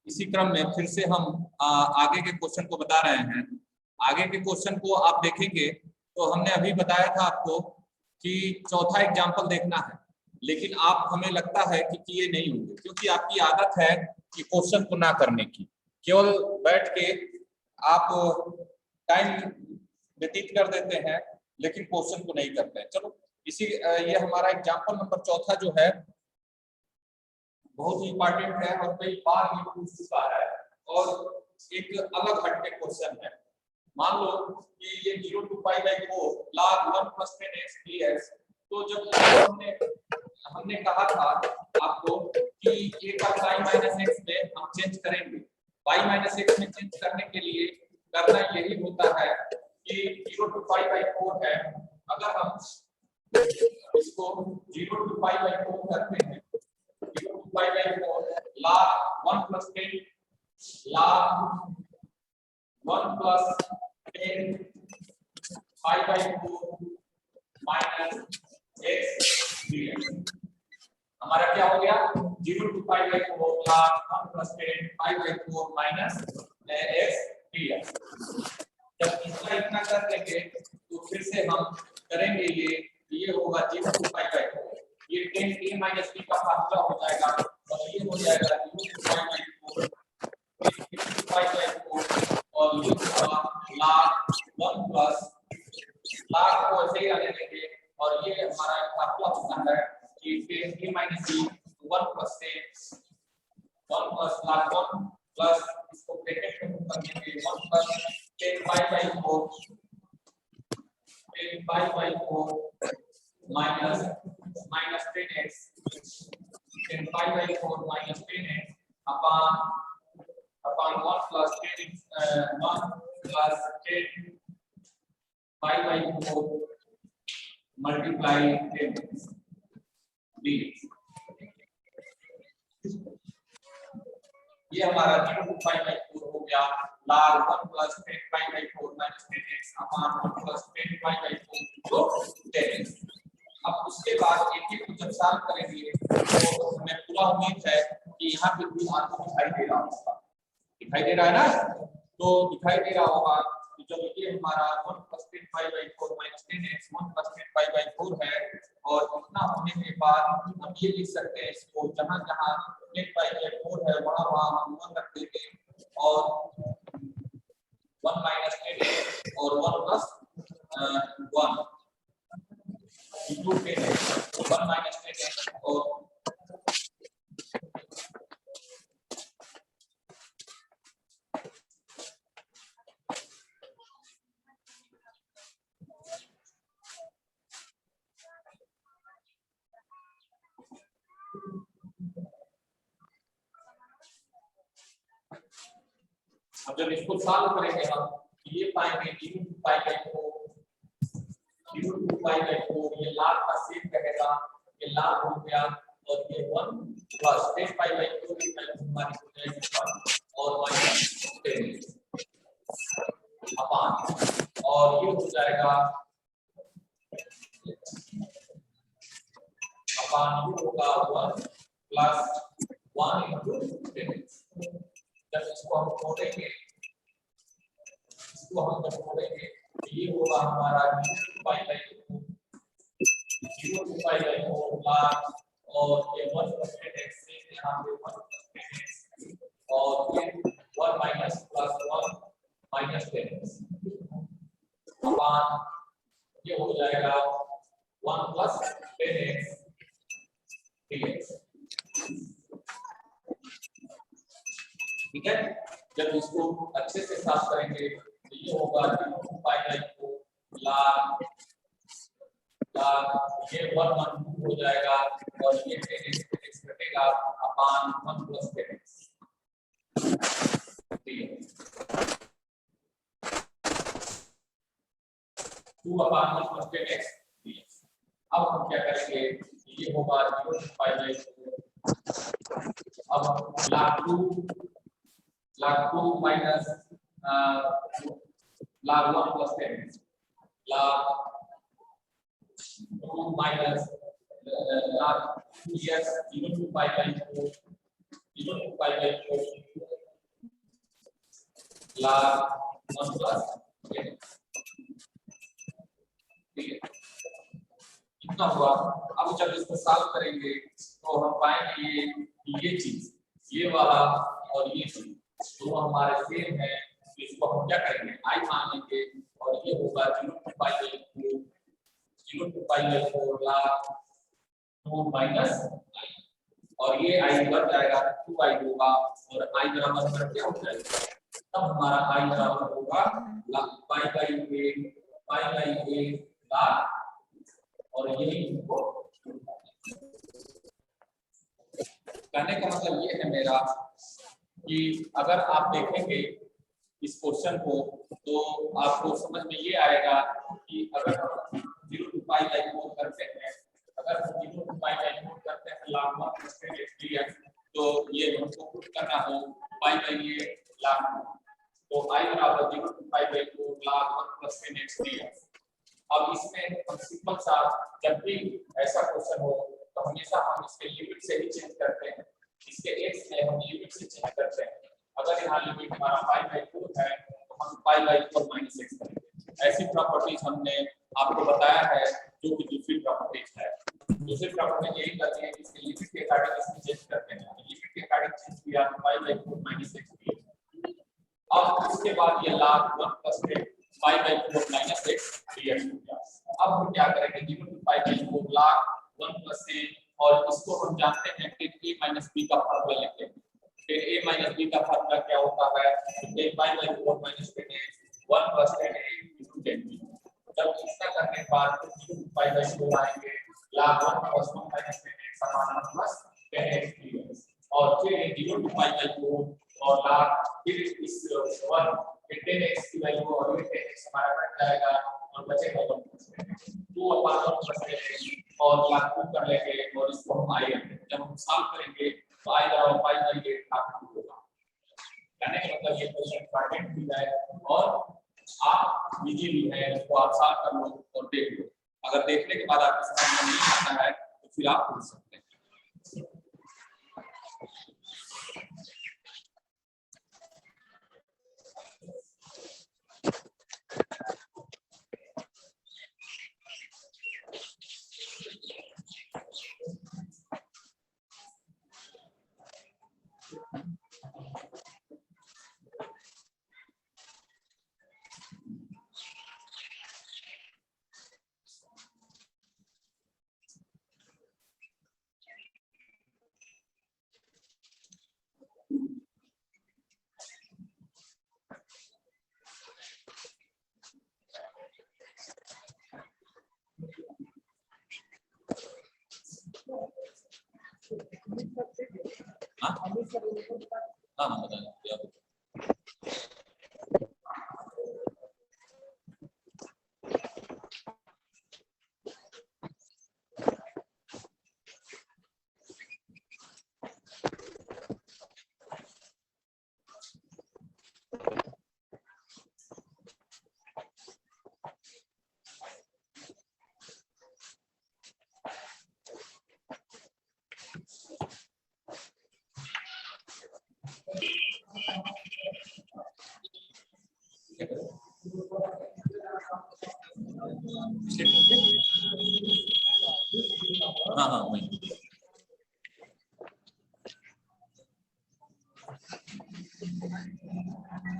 इसी क्रम में फिर से हम आगे के क्वेश्चन को बता रहे हैं। आगे के क्वेश्चन को आप देखेंगे तो हमने अभी बताया था आपको कि चौथा एग्जाम्पल देखना है, लेकिन आप हमें लगता है कि किए नहीं होंगे, क्योंकि आपकी आदत है कि क्वेश्चन को ना करने की, केवल बैठ के आप टाइम व्यतीत कर देते हैं लेकिन क्वेश्चन को नहीं करते हैं। चलो इसी ये हमारा एग्जाम्पल नंबर चौथा जो है बहुत ही इंपॉर्टेंट है और कई बार ये पूछ चुका है और एक अलग हटके क्वेश्चन है। मान लो कि ये 0 to pi by 4 log 1 plus 10x dx, तो जब हमने कहा था आपको कि a का पाई माइनस x में हम चेंज करेंगे, पाई माइनस x में चेंज करने के लिए करना यही होता है कि 0 to पाई बाई 4 है, अगर हम इसको 0 to पाई बाई 4 करते हैं, 0 to pi by 4 log 1 plus 10 log 1 plus 10 pi by 4 minus x dx, हमारा क्या हो गया 0 to pi by 4 log 1 plus 10 pi by 4 minus x dx। जब इसका इतना कर लेंगे तो फिर से हम करेंगे ये होगा 0 to पाई बाई 4, ये 10 a माइनस b का फार्मूला हो जाएगा और ये हो जाएगा 0 to pi by 4 pi by 4 और ये होगा log 1 प्लस log को ऐसे ही रहने देंगे और ये हमारा फार्मूला होता है कि 10 a minus b 1 plus 1 plus log 1 plus इसको ब्रैकेट में कर देंगे 1 plus 10 pi by 4 10 pi by 4 minus 10x 10 pi by 4 minus 10x upon 1 plus 1 plus 10 pi by 4 multiply 10x dx। ये हमारा 0 to पाई बाई 4 हो गया log 1 plus 10 pi by 4 minus 10x upon 1 plus 10 pi by 4 तो 10x। अब उसके बाद एक एक को जब सॉल्व करेंगे तो हमें पूरा उम्मीद है कि यहाँ पे भी आपको दिखाई दे रहा होगा, दिखाई दे रहा है ना, तो दिखाई दे रहा होगा कि जब ये हमारा 1 plus 10 pi by 4 minus 10x 1 plus 10 pi by 4 है और इतना होने के बाद हम ये लिख सकते हैं इसको जहां जहां 10 पाई बाई 4 है वहां हम 1 रख देंगे और 1 minus 10 और 1 plus 1 into 10 1 minus 10 और अब जब इसको सॉल्व करेंगे हम ये पाएंगे 0 to pi by 4 0 to pi by 4 ये log का सेट रहेगा, ये log हो गया और ये 1 प्लस 10 पाई बाई 4 की वैल्यू हमारी हो जाएगी 1 और माइनस 10 अपॉन और ये हो जाएगा अपॉन ये होगा 1 प्लस 1 into 10। जब इसको हम जोड़ेंगे तो ये होगा हमारा 0 to pi by 4 0 to pi by 4 log और ये 1 plus 10x से यहाँ पे 1 plus 10x और ये 1 minus plus 1 minus 10x upon ये हो जाएगा 1 plus 10x dx। ठीक है, जब इसको अच्छे से साफ करेंगे तो ये होगा 0 to पाई बाई 4 log ये 1 1 2 हो जाएगा और ये 10x कटेगा upon 1 plus 10x 2 upon 1 plus 10x dx। अब हम क्या करेंगे, ये होगा 0 to पाई बाई 4 अब log 2 minus log 1 plus 10 log 2 minus log 2x 0 to pi by 4 0 to pi by 4 log 1 plus n, ठीक है, कितना हुआ। अब जब इसको सॉल्व करेंगे तो हम पाएंगे ये चीज, ये वाला और ये चीज दोनों हमारे सेम है, तो इसको हम क्या करेंगे i मान लेंगे और ये होगा 0 to pi by 4, 0 to pi by 4 log 2 minus i, और ये i बन जाएगा 2i होगा और i बराबर कर क्या हो जाएगा, तब हमारा i बराबर होगा log pi by 8 log, और यही इनको कहने का मतलब ये है मेरा कि अगर आप देखेंगे इस क्वेश्चन को तो आपको समझ में ये आएगा कि अगर हम 0 to pi by 4 करते हैं, अगर हम 0 to pi by 4 करते हैं log 1 plus 10 तो ये हमको पुट करना हो pi by 8 log 2, तो i बराबर 0 to pi by 4 log 1 plus 10 अब इसमें हम सिंपल सा जब भी ऐसा क्वेश्चन हो तो हमेशा हम इसके लिमिट से ही चेंज करते हैं, इसके x में हम लिमिट से चेंज करते हैं। अगर यहाँ लिमिट हमारा pi by 4 है तो हम pi by 4 minus x करेंगे। ऐसी प्रॉपर्टीज हमने आपको बताया है जो कि दूसरी प्रॉपर्टीज है। दूसरी प्रॉपर्टी यही कहती है कि इसके लिमिट के अकॉर्डिंग इसमें चेंज करते हैं, लिमिट के अकॉर्डिंग चेंज किया pi by 4 minus x किया। अब इसके बाद ये log 1 plus 10 pi by 4 minus x dx हो गया। अब हम क्या करेंगे 0 to pi by 4 log 1 plus a, और इसको हम जानते हैं कि a minus b का फार्मूला लिखते हैं। फिर a minus b का फार्मूला क्या होता है, a pi by 4 minus 10 1 plus 10a into 10b। जब इसका करने के बाद 0 to pi by 4 आएंगे log 1 plus 1 minus 10x समान 1 plus 10x dx, और फिर 0 to pi by 4 और log फिर इस 1 10x की वैल्यू और 10x हमारा कट जाएगा और बचेगा 1 2 अपॉन 1 प्लस 10 और लागू कर लेंगे और इसको हम i जब हम सॉल्व करेंगे तो i बराबर pi by 8 लागू होगा। कहने का मतलब ये क्वेश्चन इंपॉर्टेंट भी है और आप इजी भी है, इसको आप सॉल्व कर लो और देख लो। अगर देखने के बाद आपको समझ में नहीं आता है तो फिर आप पूछ सकते हैं। हाँ बताइए। हाँ वही।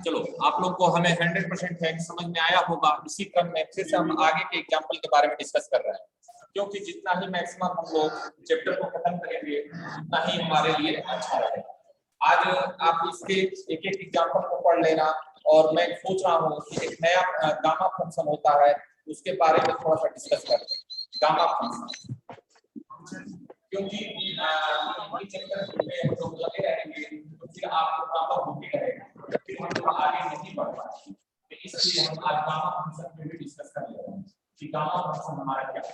चलो आप लोग को हमें 100% है समझ में आया होगा। इसी क्रम में फिर से हम आगे के एग्जांपल के बारे में डिस्कस कर रहे हैं, क्योंकि जितना ही मैक्सिमम हम लोग चैप्टर को खत्म करेंगे उतना ही हमारे लिए अच्छा रहेगा। आज आप इसके एक एक एग्जांपल को पढ़ लेना, और मैं सोच रहा हूँ कि एक नया गामा फंक्शन होता है उसके बारे में थोड़ा सा डिस्कस करते हैं। गामा फंक्शन, क्योंकि चैप्टर में हम लोग लगे रहेंगे तो फिर आपको प्रॉपर होते रहेगा, फिर हम लोग आगे नहीं बढ़ पाएंगे। तो इसलिए हम आज गामा फंक्शन पे भी डिस्कस कर लेते हैं कि गामा फंक्शन हमारा क्या है।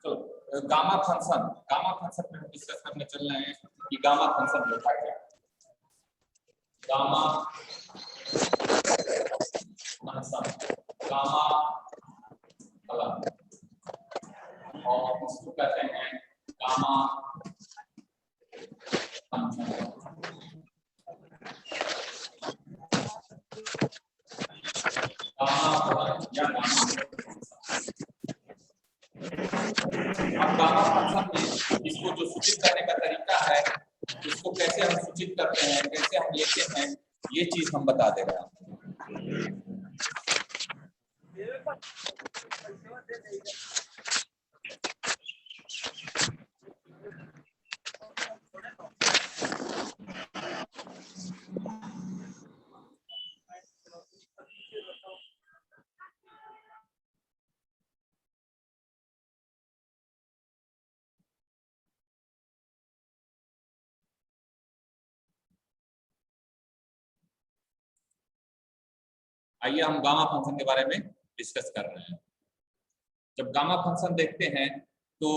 तो गामा फंक्शन में हम डिस्कस करने चल रहे हैं कि गामा फंक्शन होता है क्या। गामा फंक्शन गामा अलग और इसको कहते हैं गामा फंक्शन। गामा वन या गामा अब गामा फंक्शन में इसको जो सूचित करने का तरीका है, इसको कैसे हम सूचित करते हैं, कैसे हम लेते हैं, ये चीज हम बता दे रहे हैं। आइए हम गामा फंक्शन के बारे में डिस्कस कर रहे हैं। जब गामा फंक्शन देखते हैं तो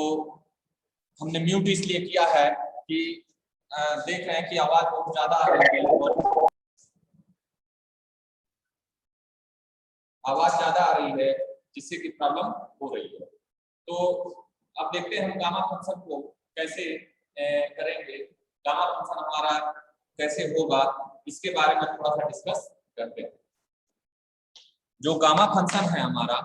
हमने म्यूट इसलिए किया है कि देख रहे हैं कि आवाज बहुत ज्यादा आ रही है और आवाज ज्यादा आ रही है जिससे कि प्रॉब्लम हो रही है। तो अब देखते हैं हम गामा फंक्शन को कैसे करेंगे, गामा फंक्शन हमारा कैसे होगा, इसके बारे में थोड़ा सा डिस्कस करते हैं। जो गामा फंक्शन है हमारा,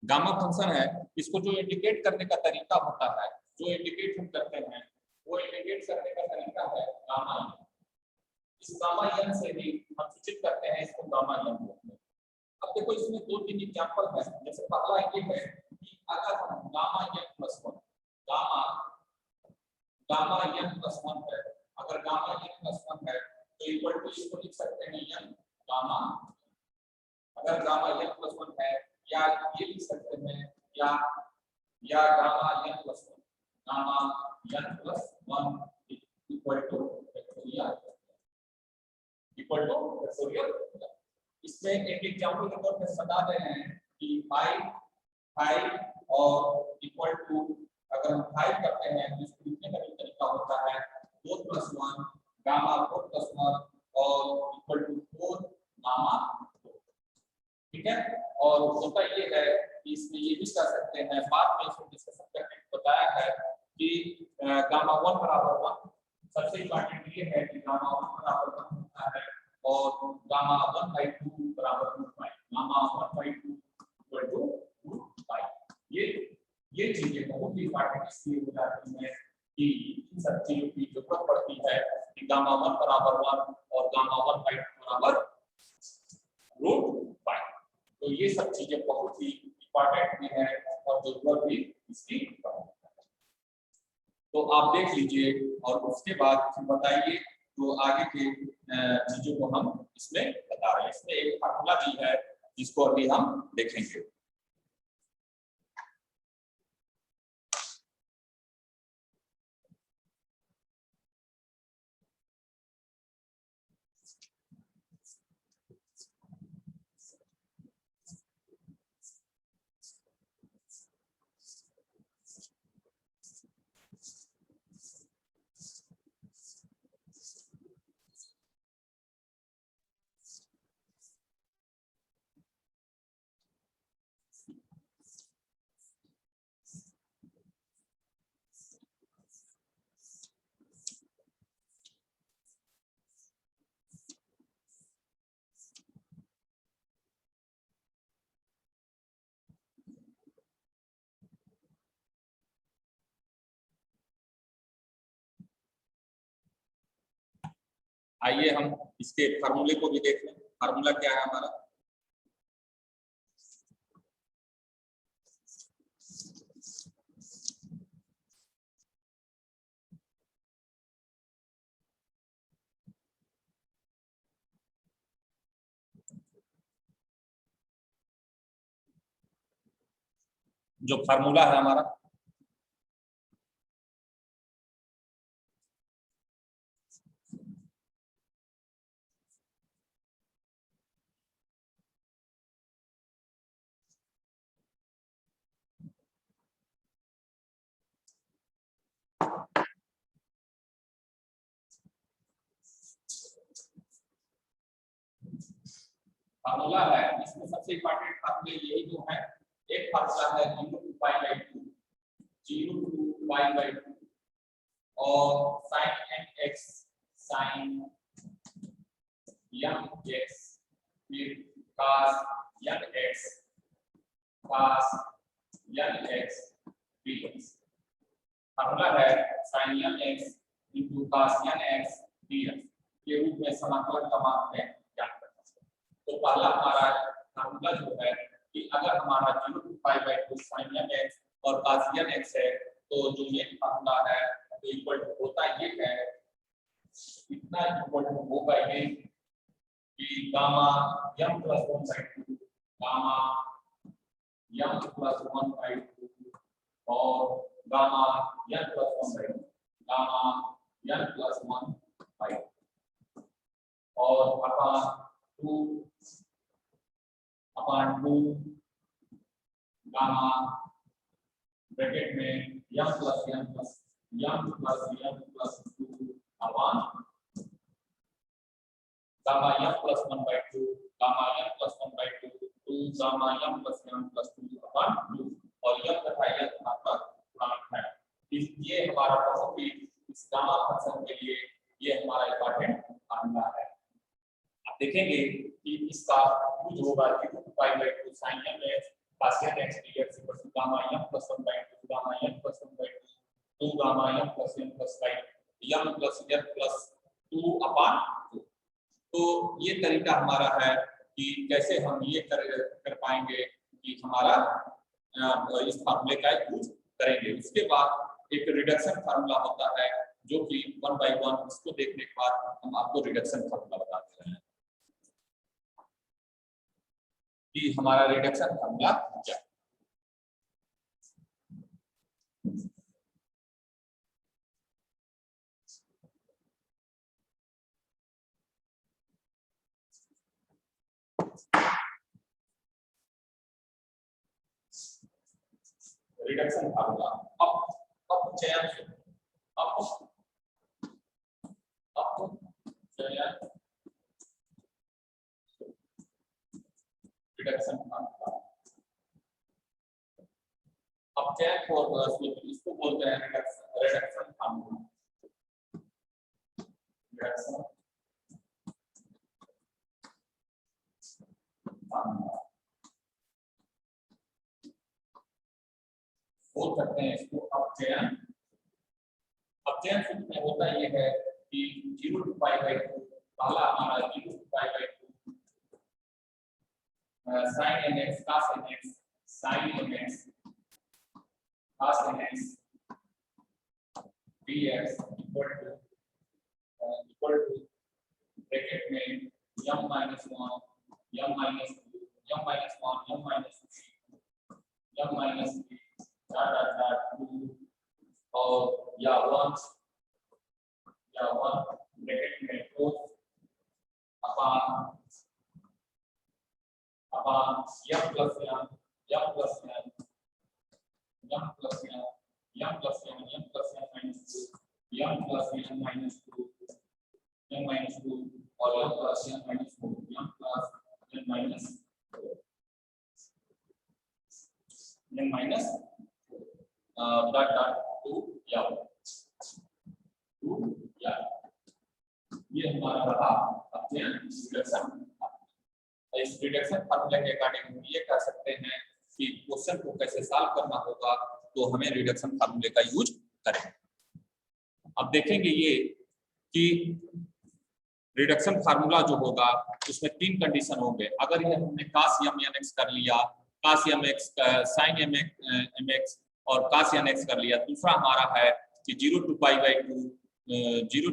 गामा फंक्शन है, इसको जो इंडिकेट करने का तरीका होता है, जो इंडिकेट हम करते हैं, वो इंडिकेट करने का तरीका है गामा एन। इस गामा एन से ही हम सूचित करते हैं इसको गामा एन बोलते हैं। अब देखो इसमें दो तीन एग्जांपल है। जैसे पहला ये है कि अगर हम gamma n plus one gamma n plus one है, अगर गामा एन प्लस वन है तो इक्वल टू इसको लिख सकते हैं एन गामा। अगर गामा एन प्लस वन है या ये लिख सकते हैं या gamma n plus one, gamma n plus one equal to factorial इसमें एक एग्जांपल के तौर पे बता दे रहे हैं कि 5 और इक्वल टू, अगर हम 5 करते हैं तो इसको लिखने का भी तरीका होता है 4 प्लस 1 गामा 4 प्लस 1 और इक्वल टू 4 गामा 4। ठीक है, और होता ये है कि इसमें ये भी कर सकते हैं, बाद में इसको डिस्कशन करके बताया है कि गामा 1 बराबर 1, सबसे इंपॉर्टेंट ये है कि गामा 1 बराबर 1 होता है और गामा 1/2 बराबर 2 गामा 1/2 इक्वल टू 2 ये चीजें बहुत ही इंपॉर्टेंट इसलिए हो जाती हैं कि इन सब चीजों की जरूरत पड़ती है कि गामा 1 बराबर 1 और गामा 1/2 बराबर √π। तो ये सब चीजें बहुत ही इंपॉर्टेंट भी है और जरूरत भी इसकी पड़ती है। तो आप देख लीजिए और उसके बाद फिर बताइए तो आगे के चीजों को हम इसमें बता रहे हैं। इसमें एक फार्मूला भी है जिसको अभी हम देखेंगे। आइए हम इसके फार्मूले को भी देख लें। फार्मूला क्या है हमारा, जो फार्मूला है हमारा फार्मूला है, इसमें सबसे इंपॉर्टेंट फार्मूले यही जो है। एक फार्मूला है 0 to pi by 2, 0 to pi by 2 और sin nx sin nx फिर cos nx cos nx dx। Formula है sin nx into cos nx dx के रूप में समाकलन का मान है ज्ञात करना। तो पहला हमारा फार्मूला जो है कि अगर हमारा 0 to pi by 2 sin nx और cos nx है तो जो ये फार्मूला है तो इक्वल टू होता ये है, इतना इक्वल टू होगा ये कि gamma m plus 1 by 2 gamma m plus 1 by 2 और gamma n plus 1 by 2 gamma n plus 1 by 2 और अपॉन 2 गामा ब्रैकेट में m plus 2 upon gamma m plus 1 by 2 gamma m plus 1 by 2 2 gamma m plus 2 upon 2 और यह तथा यह आपका गुणांक है। ये हमारा बहुत ही इस गामा फंक्शन के लिए ये हमारा इंपॉर्टेंट फार्मूला है। आप देखेंगे कि इसका यूज होगा 0 to pi by 2 sin nx cos nx dx equal to gamma m plus 1 by 2 gamma m plus 1 by 2 2 gamma m plus n plus by m plus n plus 2 upon 2। तो ये तरीका हमारा है कि कैसे हम ये कर पाएंगे कि हमारा इस फार्मूले का यूज करेंगे। उसके बाद एक रिडक्शन फार्मूला होता है जो कि 1 by 1, इसको देखने के बाद हम आपको रिडक्शन फार्मूला बताते हैं कि हमारा रिडक्शन फार्मूला क्या है। रिडक्शन फार्मूला अब चयन रिडक्शन फार्मूला अब चयन को इसको बोलते हैं रिडक्शन फार्मूला। रिडक्शन फार्मूला बोल सकते हैं इसको अपचयन सूत्र में होता ये है कि 0 to pi by 2 पहला हमारा 0 to pi by 2 sin nx cos nx sin nx cos nx dx equal to bracket में m minus 1 m minus 2 m minus 1 m minus 3 m minus 3 2 और या 1 ब्रैकेट में 4 upon m plus n m plus n m plus n m plus n m plus n minus 2 m plus n minus 2 m minus 2 और m plus n minus 4 m plus n minus 4 n minus dot 2 या 2 या ये हमारा रहा अपचयन reduction. इस reduction फार्मूले के according हम ये कह सकते हैं कि क्वेश्चन को कैसे सॉल्व करना होगा तो हमें रिडक्शन फार्मूले का यूज करें। अब देखेंगे ये कि रिडक्शन फार्मूला जो होगा उसमें 3 कंडीशन होंगे। अगर ये हमने cos mnx कर लिया, cos mx sin mx और cos nx कर लिया। दूसरा हमारा है कि 0 to pi by 2 0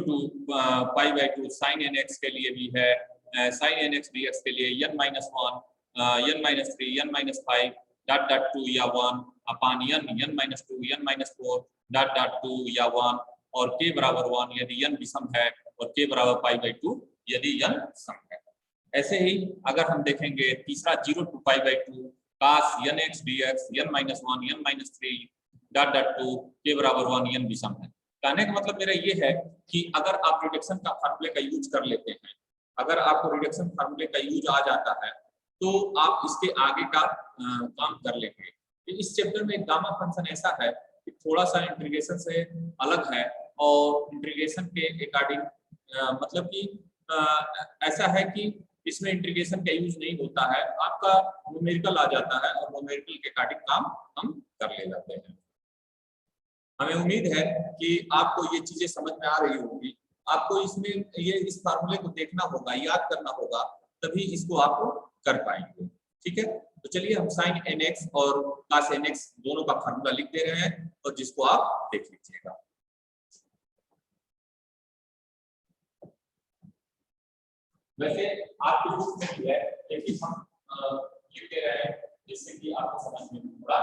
to pi by 2 sin nx के लिए भी है, sin nx dx के लिए n minus 1 n minus 3 n minus 5 dot 2 या 1 upon n minus 2 n minus 4 dot 2 या 1 और k बराबर 1 यदि n विषम है और k बराबर pi by 2 यदि n सम है। ऐसे ही अगर हम देखेंगे तीसरा 0 to pi by 2 cos nx dx n minus 1 n minus 3 dot 2 k बराबर 1 n विषम है। कहने का मतलब मेरा ये है कि अगर आप रिडक्शन का फार्मूले का यूज कर लेते हैं, अगर आपको रिडक्शन फार्मूले का यूज आ जाता है तो आप इसके आगे का काम कर लेंगे। इस चैप्टर में गामा फंक्शन ऐसा है कि थोड़ा सा इंटीग्रेशन से अलग है और इंटीग्रेशन के अकॉर्डिंग मतलब कि ऐसा है कि इसमें इंटीग्रेशन का यूज नहीं होता है, आपका न्यूमेरिकल आ जाता है और न्यूमेरिकल के अकॉर्डिंग काम हम कर ले जाते हैं। हमें उम्मीद है कि आपको ये चीजें समझ में आ रही होंगी। आपको इसमें ये इस फार्मूले को देखना होगा, याद करना होगा, तभी इसको आप कर पाएंगे। ठीक है, तो चलिए हम sin nx और cos nx दोनों का फार्मूला लिख दे रहे हैं और जिसको आप देख लीजिएगा। वैसे आपके बुक में भी है, लेकिन हम लिख दे रहे हैं जिससे कि आपको समझ में थोड़ा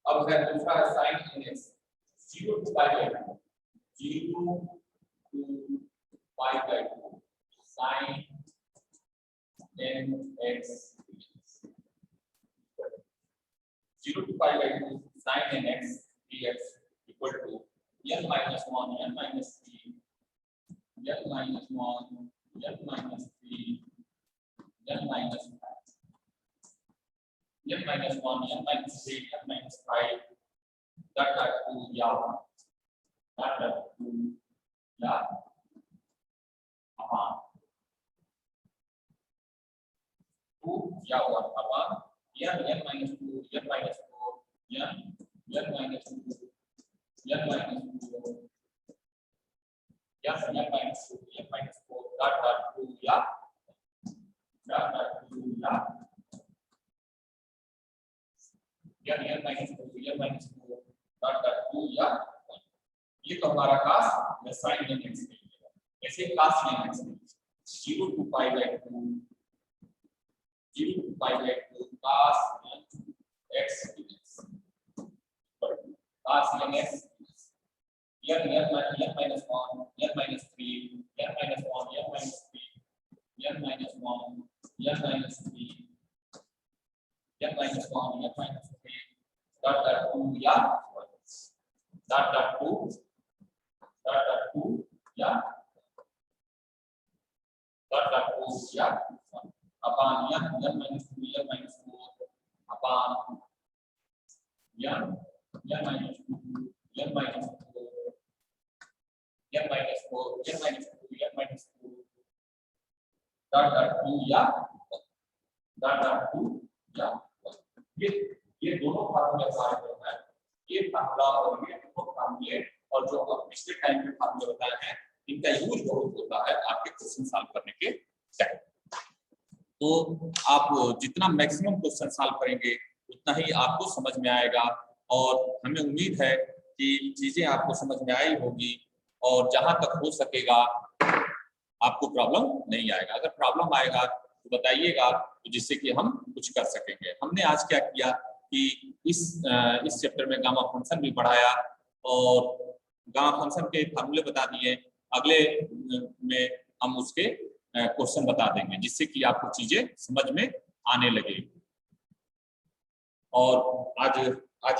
अब है दूसरा sin nx 0 to pi by 2 0 to pi by 2 sin nx 0 to pi by 2 sin nx dx equal to n minus 1 n minus 3 n minus 1 n minus 3 n minus 5 n minus 1 n minus 3 n minus 5 that 2 yeah that 2 yeah upon 2 yeah 1 upon n minus 2 n minus 4 n minus 2 n minus 2 n minus 2 n minus 4 that 2 yeah that 2 yeah n minus 2 n minus 4 that 2 या 1 ये तो हमारा cos या sin nx है। ऐसे cos nx 0 to pi by 2 0 to pi by 2 cos x dx cos nx n minus 1 n minus 3 n minus 1 n minus 3 n minus 1 n minus 3 n minus 1 n minus 3 that 2 या 1 that 2 या that 2 या 1 upon n minus 2 n minus 4 upon n minus 2 n minus 4 n minus 4 n minus 2 n minus 2 that 2 या 2 या 1 ये दोनों फार्मूले सारे हैं, ये फार्मूला और ये दो फार्मूले और जो अब पिछले टाइम में फार्मूले बताए हैं इनका यूज बहुत होता है आपके क्वेश्चन सॉल्व करने के टाइम। तो आप जितना मैक्सिमम क्वेश्चन सॉल्व करेंगे उतना ही आपको समझ में आएगा और हमें उम्मीद है कि चीजें आपको समझ में आई होगी और जहां तक हो सकेगा आपको प्रॉब्लम नहीं आएगा। अगर प्रॉब्लम आएगा तो बताइएगा तो जिससे कि हम कुछ कर सकेंगे। हमने आज क्या किया कि इस चैप्टर में गामा फंक्शन भी पढ़ाया और गामा फंक्शन के फार्मूले बता दिए। अगले में हम उसके क्वेश्चन बता देंगे जिससे कि आपको चीजें समझ में आने लगे। और आज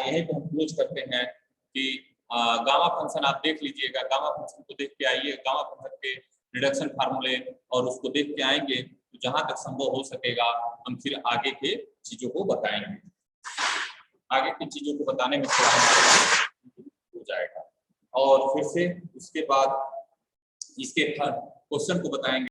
यही तो हम क्लोज करते हैं कि गामा फंक्शन आप देख लीजिएगा, गामा फंक्शन को देख के आइए, गामा फंक्शन के रिडक्शन फार्मूले और उसको देख के आएंगे तो जहां तक संभव हो सकेगा हम फिर आगे के चीजों को बताएंगे। आगे की चीजों को बताने में थोड़ा हो जाएगा और फिर से उसके बाद इसके क्वेश्चन को बताएंगे।